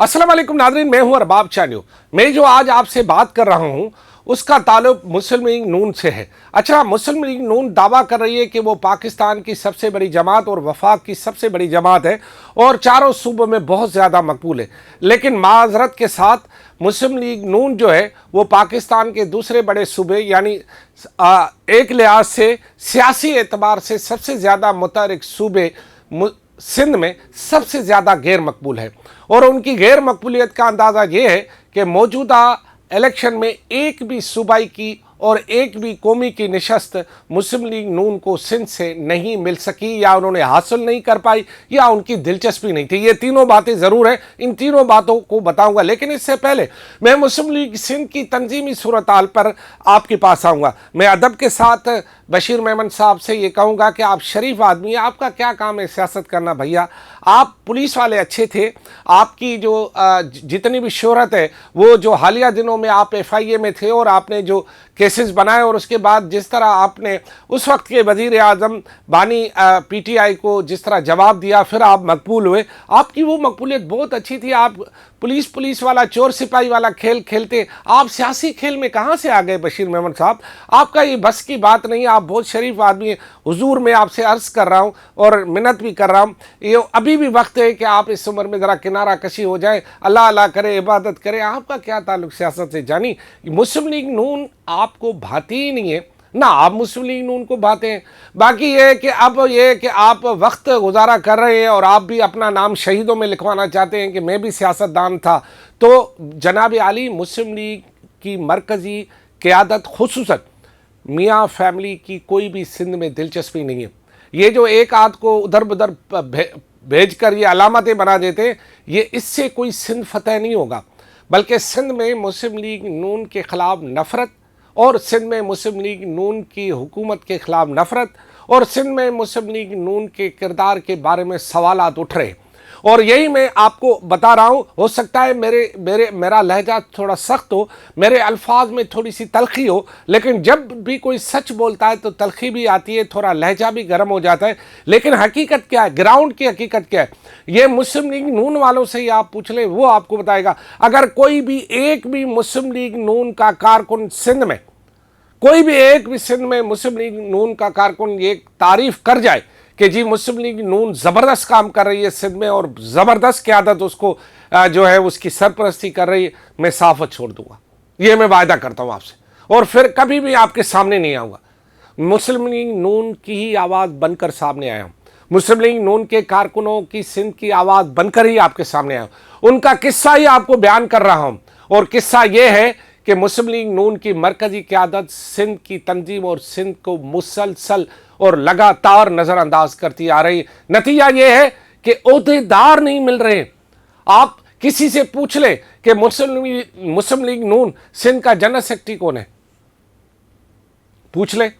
अस्सलाम वालेकुम नाज़रीन, मैं हूं अरबाब चान्यो। मैं जो आज आपसे बात कर रहा हूं उसका ताल्लुक मुस्लिम लीग नून से है। अच्छा, मुस्लिम लीग नून दावा कर रही है कि वो पाकिस्तान की सबसे बड़ी जमात और वफाक की सबसे बड़ी जमात है और चारों सूबों में बहुत ज़्यादा मकबूल है। लेकिन माजरत के साथ मुस्लिम लीग नून जो है वो पाकिस्तान के दूसरे बड़े सूबे यानी एक लिहाज से सियासी एतबार से सबसे ज़्यादा मुतहरिक सूबे सिंध में सबसे ज़्यादा गैर मकबूल है। और उनकी गैर मकबूलियत का अंदाज़ा ये है कि मौजूदा इलेक्शन में एक भी सूबाई की और एक भी कौमी की नशस्त मुस्लिम लीग नून को सिंध से नहीं मिल सकी, या उन्होंने हासिल नहीं कर पाई, या उनकी दिलचस्पी नहीं थी। ये तीनों बातें ज़रूर हैं, इन तीनों बातों को बताऊंगा। लेकिन इससे पहले मैं मुस्लिम लीग सिंध की तंजीमी सूरत-हाल पर आपके पास आऊँगा। मैं अदब के साथ बशीर मेमन साहब से ये कहूँगा कि आप शरीफ आदमी हैं, आपका क्या काम है सियासत करना भैया। आप पुलिस वाले अच्छे थे, आपकी जो जितनी भी शोहरत है वो जो हालिया दिनों में आप FIA में थे और आपने जो केसेस बनाए और उसके बाद जिस तरह आपने उस वक्त के वज़ीर आज़म बानी PTI को जिस तरह जवाब दिया, फिर आप मकबूल हुए। आपकी वो मकबूलियत बहुत अच्छी थी। आप पुलिस वाला चोर सिपाही वाला खेल खेलते, आप सियासी खेल में कहाँ से आ गए बशीर मेमन साहब? आपका ये बस की बात नहीं है। आप बहुत शरीफ आदमी हैं। हुजूर मैं आपसे अर्ज़ कर रहा हूँ और मिन्नत भी कर रहा हूँ, ये अभी भी वक्त है कि आप इस उम्र में ज़रा किनारा कशी हो जाए, अल्लाह अल्लाह करे, इबादत करें। आपका क्या ताल्लुक सियासत से? जानी मुस्लिम लीग नून आपको भाती ही नहीं है ना, आप मुस्लिम लीग नून को भाते हैं। बाकी ये है कि अब ये है कि आप वक्त गुजारा कर रहे हैं और आप भी अपना नाम शहीदों में लिखवाना चाहते हैं कि मैं भी सियासतदान था। तो जनाब आली, मुस्लिम लीग की मरकज़ी क़यादत खुसूसन मियाँ फैमिली की कोई भी सिंध में दिलचस्पी नहीं है। ये जो एक आध को उधर उधर भेज कर ये अलामतें बना देते हैं, ये इससे कोई सिंध फतह नहीं होगा। बल्कि सिंध में मुस्लिम लीग नून के ख़िलाफ़ नफ़रत, और सिंध में मुस्लिम लीग नून की हुकूमत के ख़िलाफ़ नफ़रत, और सिंध में मुस्लिम लीग नून के किरदार के बारे में सवालात उठ रहे। और यही मैं आपको बता रहा हूँ। हो सकता है मेरा लहजा थोड़ा सख्त हो, मेरे अल्फाज में थोड़ी सी तलखी हो, लेकिन जब भी कोई सच बोलता है तो तलखी भी आती है, थोड़ा लहजा भी गर्म हो जाता है। लेकिन हकीकत क्या है, ग्राउंड की हकीकत क्या है, ये मुस्लिम लीग नून वालों से ही आप पूछ लें, वो आपको बताएगा। अगर कोई भी एक भी मुस्लिम लीग नून का कारकुन सिंध में, कोई भी एक भी सिंध में मुस्लिम लीग नून का कारकुन ये तारीफ़ कर जाए कि जी मुस्लिम लीग नून ज़बरदस्त काम कर रही है सिंध में और ज़बरदस्त क़यादत उसको जो है उसकी सरपरस्ती कर रही है, मैं साफ़त छोड़ दूंगा। ये मैं वायदा करता हूँ आपसे, और फिर कभी भी आपके सामने नहीं आऊँगा। मुस्लिम लीग नून की ही आवाज़ बनकर सामने आया हूँ। मुस्लिम लीग नून के कारकुनों की सिंध की आवाज़ बनकर ही आपके सामने आया हूँ। उनका किस्सा ही आपको बयान कर रहा हूँ, और किस्सा ये है कि मुस्लिम लीग नून की मरकज़ी क़यादत सिंध की तंजीम और सिंध को मुसलसल और लगातार नज़रअंदाज करती आ रही। नतीजा ये है कि ओहदेदार नहीं मिल रहे। आप किसी से पूछ लें कि मुस्लिम लीग नून सिंध का जनरल सेक्रेटरी कौन है, पूछ लें।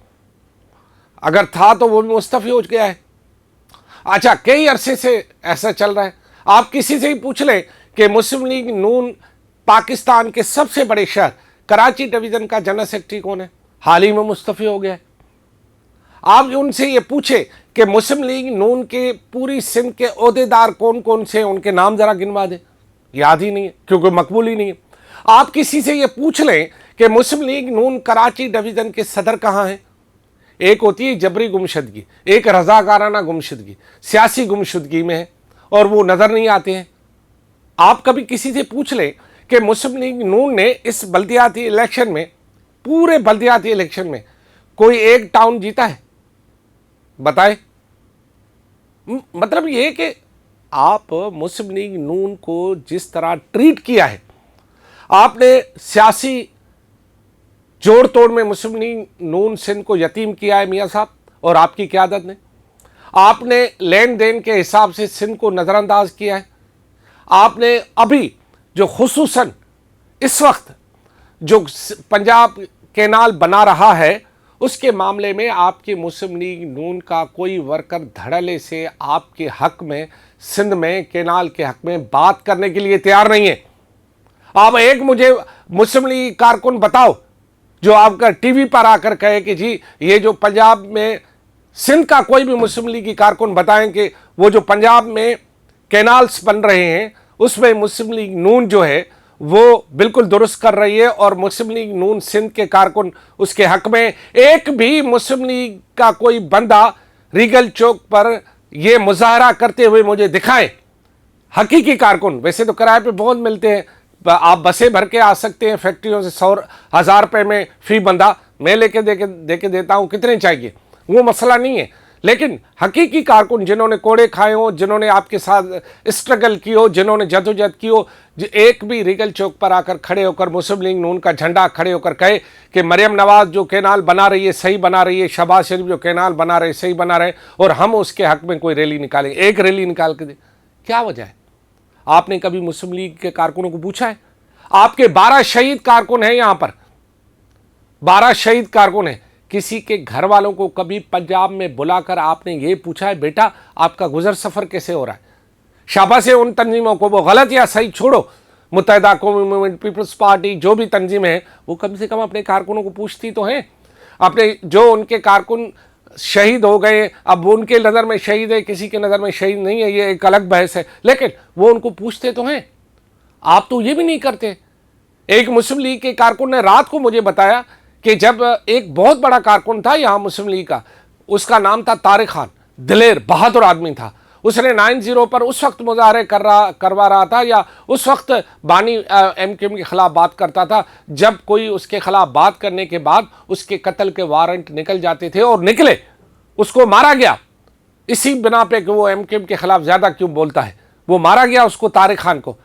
अगर था तो वो भी मुस्तफ़ी हो गया है। अच्छा, कई अरसे से ऐसा चल रहा है। आप किसी से ही पूछ लें कि मुस्लिम लीग नून पाकिस्तान के सबसे बड़े शहर कराची डिवीज़न का जनरल सेक्रेटरी कौन है, हाल ही में मुस्तफ़ी हो गया है। आप उनसे ये पूछे कि मुस्लिम लीग नून के पूरी सिंध के ओहदेदार कौन कौन से, उनके नाम ज़रा गिनवा दें, याद ही नहीं है, क्योंकि मकबूल ही नहीं है। आप किसी से ये पूछ लें कि मुस्लिम लीग नून कराची डिवीज़न के सदर कहाँ हैं। एक होती है जबरी गुमशदगी, एक रज़ाकाराना गुमशदगी, सियासी गुमशदगी में है और वो नज़र नहीं आते हैं। आप कभी किसी से पूछ लें कि मुस्लिम लीग नून ने इस बल्दियाती इलेक्शन में, पूरे बल्दियाती इलेक्शन में कोई एक टाउन जीता है, बताएं। मतलब ये कि आप मुस्लिम लीग नून को जिस तरह ट्रीट किया है, आपने सियासी जोड़ तोड़ में मुस्लिम लीग नून सिंध को यतीम किया है मियाँ साहब और आपकी क़यादत ने। आपने लेन देन के हिसाब से सिंध को नज़रअंदाज किया है। आपने अभी जो खुसूसन इस वक्त जो पंजाब कैनाल बना रहा है, उसके मामले में आपकी मुस्लिम लीग नून का कोई वर्कर धड़ल्ले से आपके हक में, सिंध में कैनाल के हक में बात करने के लिए तैयार नहीं है। आप एक मुझे मुस्लिम लीग कारकुन बताओ जो आपका टीवी पर आकर कहे कि जी ये जो पंजाब में, सिंध का कोई भी मुस्लिम लीग कारकुन बताएं कि वो जो पंजाब में कैनाल्स बन रहे हैं उसमें मुस्लिम लीग नून जो है वो बिल्कुल दुरुस्त कर रही है और मुस्लिम लीग नून सिंध के कारकुन उसके हक में, एक भी मुस्लिम लीग का कोई बंदा रीगल चौक पर यह मुजाहरा करते हुए मुझे दिखाए, हकीकी कारकुन। वैसे तो किराए पे बहुत मिलते हैं, आप बसें भर के आ सकते हैं फैक्ट्रियों से 100,000 रुपये में फी बंदा, मैं लेके दे के देता हूँ, कितने चाहिए, वो मसला नहीं है। लेकिन हकीकी कारकुन जिन्होंने कोड़े खाए हो, जिन्होंने आपके साथ स्ट्रगल की हो, जिन्होंने जदोजहद की हो, एक भी रीगल चौक पर आकर खड़े होकर मुस्लिम लीग नून का झंडा खड़े होकर कहे कि मरियम नवाज जो कैनाल बना रही है सही बना रही है, शहबाज शरीफ जो कैनाल बना रहे सही बना रहे, और हम उसके हक में कोई रैली निकालेंगे, एक रैली निकाल के दे, क्या वजह है? आपने कभी मुस्लिम लीग के कारकुनों को पूछा है? आपके 12 शहीद कारकुन हैं यहां पर, 12 शहीद कारकुन हैं। किसी के घर वालों को कभी पंजाब में बुलाकर आपने ये पूछा है बेटा आपका गुजर सफर कैसे हो रहा है? शाबाश है उन तंजीमों को, वो गलत या सही छोड़ो, मुत्तहिदा कौमी मूवमेंट, पीपल्स पार्टी, जो भी तंजीमें हैं वो कम से कम अपने कारकुनों को पूछती तो हैं। अपने जो उनके कारकुन शहीद हो गए, अब वो उनके नज़र में शहीद है, किसी के नज़र में शहीद नहीं है, ये एक अलग बहस है, लेकिन वो उनको पूछते तो हैं। आप तो ये भी नहीं करते। एक मुस्लिम लीग के कारकुन ने रात को मुझे बताया कि जब एक बहुत बड़ा कारकुन था यहाँ मुस्लिम लीग का, उसका नाम था तारिक खान, दिलेर बहादुर आदमी था, उसने 9-0 पर उस वक्त मुजाहरे करवा रहा था या उस वक्त बानी MQM के खिलाफ बात करता था जब कोई उसके खिलाफ बात करने के बाद उसके कत्ल के वारंट निकल जाते थे, और निकले, उसको मारा गया इसी बिना पे कि वो MQM के खिलाफ ज़्यादा क्यों बोलता है, वो मारा गया उसको, तारिक खान को।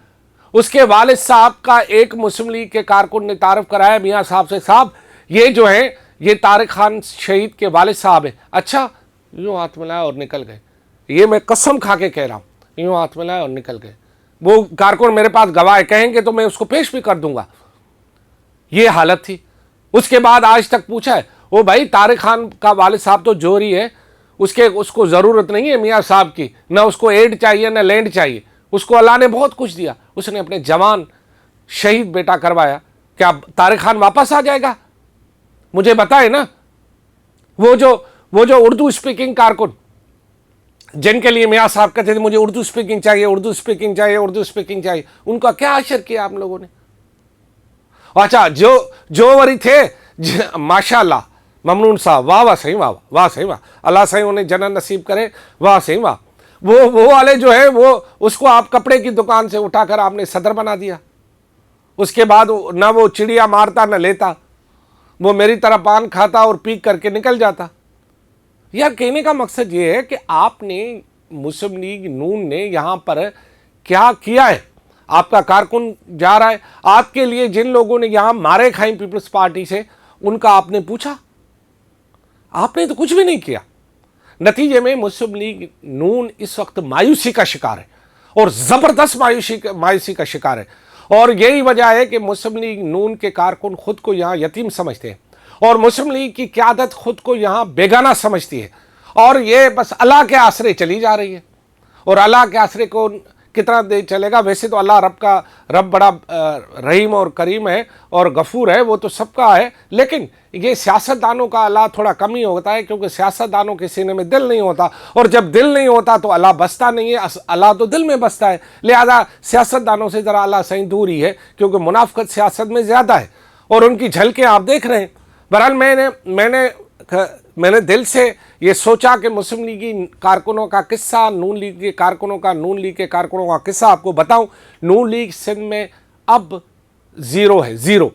उसके वालिद साहब का एक मुस्लिम लीग के कारकुन ने तारुफ कराया मियाँ साहब से, साहब ये जो है ये तारिक खान शहीद के वालिद साहब है। अच्छा, यूँ हाथ मिलाया और निकल गए, ये मैं कसम खा के कह रहा हूँ, यूँ हाथ मिलाया और निकल गए। वो कारकुन मेरे पास गवाह कहेंगे तो मैं उसको पेश भी कर दूंगा। ये हालत थी। उसके बाद आज तक पूछा है, ओ भाई तारिक खान का वालिद साहब तो जोहरी है, उसको ज़रूरत नहीं है मियाँ साहब की, ना उसको एड चाहिए ना लैंड चाहिए, उसको अल्लाह ने बहुत कुछ दिया, उसने अपने जवान शहीद बेटा करवाया, क्या तारिक खान वापस आ जाएगा? मुझे बताए ना। वो जो उर्दू स्पीकिंग कारकुन जिनके लिए मियाँ साहब कहते थे मुझे उर्दू स्पीकिंग चाहिए, उर्दू स्पीकिंग चाहिए, उर्दू स्पीकिंग चाहिए, उनका क्या असर किया आप लोगों ने? अच्छा, जो वरी थे माशाल्लाह, ममनून साहब, वाह वाह सही, वाह वाह सही, वाह, अल्लाह सही उन्हें जन्नत नसीब करे, वाह सही वाह। वो वाले जो है वो उसको आप कपड़े की दुकान से उठाकर आपने सदर बना दिया। उसके बाद ना वो चिड़िया मारता न लेता, वो मेरी तरह पान खाता और पी करके निकल जाता। यार कहने का मकसद ये है कि आपने मुस्लिम लीग नून ने यहाँ पर क्या किया है? आपका कारकुन जा रहा है, आपके लिए जिन लोगों ने यहाँ मारे खाई पीपल्स पार्टी से, उनका आपने पूछा? आपने तो कुछ भी नहीं किया। नतीजे में मुस्लिम लीग नून इस वक्त मायूसी का शिकार है और ज़बरदस्त मायूसी का शिकार है। और यही वजह है कि मुस्लिम लीग नून के कारकुन खुद को यहाँ यतीम समझते हैं और मुस्लिम लीग की क़यादत खुद को यहाँ बेगाना समझती है, और ये बस अल्लाह के आसरे चली जा रही है। और अल्लाह के आसरे को कितना देर चलेगा? वैसे तो अल्लाह रब बड़ा रहीम और करीम है और गफूर है, वो तो सबका है, लेकिन ये सियासतदानों का अल्लाह थोड़ा कम ही होता है, क्योंकि सियासतदानों के सीने में दिल नहीं होता, और जब दिल नहीं होता तो अल्लाह बसता नहीं है, अल्लाह तो दिल में बसता है। लिहाजा सियासतदानों से ज़रा अल्लाह सही दूर ही है, क्योंकि मुनाफिकत सियासत में ज़्यादा है और उनकी झलकें आप देख रहे हैं। बहरहाल मैंने दिल से ये सोचा कि मुस्लिम लीगी कारकुनों का किस्सा, नून लीग के कारकुनों का किस्सा आपको बताऊं। नून लीग सिंध में अब ज़ीरो है, ज़ीरो,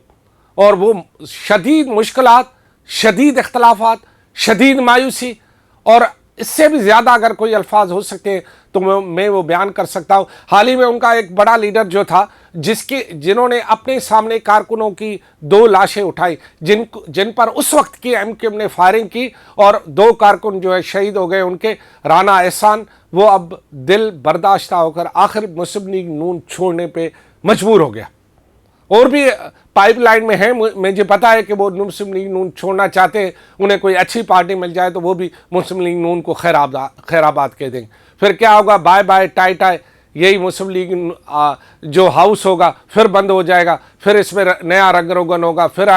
और वो शदीद मुश्किलात, शदीद इख्तलाफात, शदीद मायूसी, और इससे भी ज़्यादा अगर कोई अल्फाज हो सकते हैं तो मैं वो बयान कर सकता हूँ। हाल ही में उनका एक बड़ा लीडर जो था, जिन्होंने अपने सामने कारकुनों की 2 लाशें उठाई, जिन पर उस वक्त की MQM ने फायरिंग की, और 2 कारकुन जो है शहीद हो गए उनके, राना एहसान, वो अब दिल बर्दाश्त होकर आखिर मुस्लिम लीग नून छोड़ने पे मजबूर हो गया। और भी पाइपलाइन में है, मुझे पता है कि वो मुस्लिम लीग नून छोड़ना चाहते हैं, उन्हें कोई अच्छी पार्टी मिल जाए तो वो भी मुस्लिम लीग नून को खैराबाद कह देंगे। फिर क्या होगा? बाय बाय टाई टाई, यही मुस्लिम लीग जो हाउस होगा फिर बंद हो जाएगा, फिर इसमें नया रंग रोगन होगा, फिर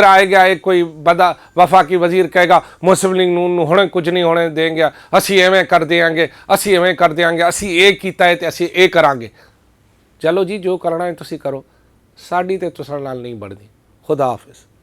आएगा एक कोई बदा वफाकी वजीर कहेगा मुस्लिम लीग नून होने कुछ नहीं होने देंगे, असी एवें कर देंगे, असी एवें कर देंगे, असी एक की तहत असी ए करांगे। ਚਲੋ ਜੀ ਜੋ ਕਰਨਾ ਹੈ ਤੁਸੀਂ ਕਰੋ, ਸਾਡੀ ਤੇ ਤੁਸਾਂ ਨਾਲ ਨਹੀਂ ਬਣਦੀ। खुदा हाफिज़।